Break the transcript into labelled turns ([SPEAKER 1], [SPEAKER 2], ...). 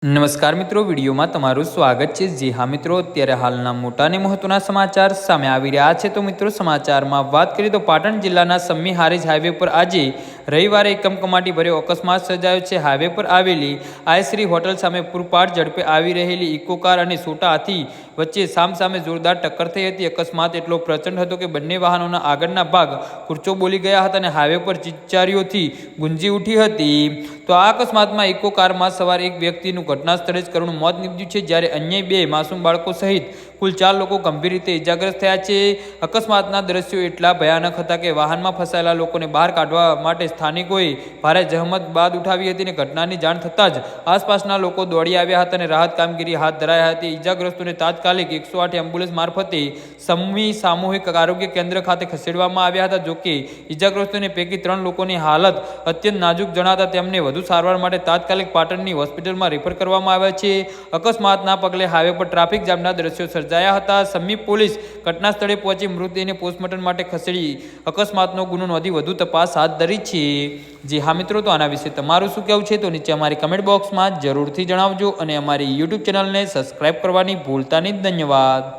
[SPEAKER 1] નમસ્કાર મિત્રો, વિડીયોમાં તમારું સ્વાગત છે। જી હા મિત્રો, અત્યારે હાલના મોટા અને મહત્વના સમાચાર સામે આવી રહ્યા છે। તો મિત્રો, સમાચારમાં વાત કરીએ તો પાટણ જિલ્લાના સમ્મી હારીજ હાઈવે પર આજે રવિવારે કમકમાટી ભર્યો અકસ્માત સર્જાયો છે। હાઈવે પર આવેલી આયશ્રી હોટલ સામે પૂરપાટ ઝડપે આવી રહેલી ઇકો કાર અને છોટા હાથી વચ્ચે સામસામે જોરદાર ટક્કર થઈ હતી। અકસ્માત એટલો પ્રચંડ હતો કે બંને વાહનોના આગળના ભાગ કૂર્ચો બોલી ગયા હતા અને હાઈવે પર ચીચારીઓથી ગુંજી ઉઠી હતી। તો આ અકસ્માતમાં ઇકો કારમાં સવાર એક વ્યક્તિનું ઘટના સ્થળે જ કરુણ મોત નીપજ્યું છે, જ્યારે અન્ય બે માસૂમ બાળકો સહિત કુલ 4 લોકો ગંભીર રીતે ઇજાગ્રસ્ત થયા છે। અકસ્માતના દ્રશ્યો એટલા ભયાનક હતા કે વાહનમાં ફસાયેલા લોકોને બહાર કાઢવા માટે સ્થાનિકોએ ભારે જહેમત બાદ ઉઠાવી હતી અને ઘટનાની જાણ થતાં જ આસપાસના લોકો દોડી આવ્યા હતા અને રાહત કામગીરી હાથ ધરાઈ હતી। ઇજાગ્રસ્તોને તાત્કાલિક 108 એમ્બ્યુલન્સ મારફતે સમ્મી સામૂહિક આરોગ્ય કેન્દ્ર ખાતે ખસેડવામાં આવ્યા હતા। જોકે ઇજાગ્રસ્તોને પૈકી 3 લોકોની હાલત અત્યંત નાજુક જણાતા તેમને વધુ સારવાર માટે તાત્કાલિક પાટણની હોસ્પિટલમાં રેફર કરવામાં આવ્યા છે। અકસ્માતના પગલે હાઈવે પર ટ્રાફિક જામના દ્રશ્યો સર્જાયા હતા। સમ્મી પોલીસ ઘટના સ્થળે પહોંચી મૃતદેહને પોસ્ટમોર્ટમ માટે ખસેડી અકસ્માતનો ગુનો નોંધી વધુ તપાસ હાથ ધરી છે। જી હા મિત્રો, તો આના વિશે તમારું શું કહેવું છે તો નીચે અમારી કમેન્ટ બોક્સમાં જરૂરથી જણાવજો અને અમારી યુટ્યુબ ચેનલને સબસ્ક્રાઇબ કરવાની ભૂલતા નહીં। ધન્યવાદ।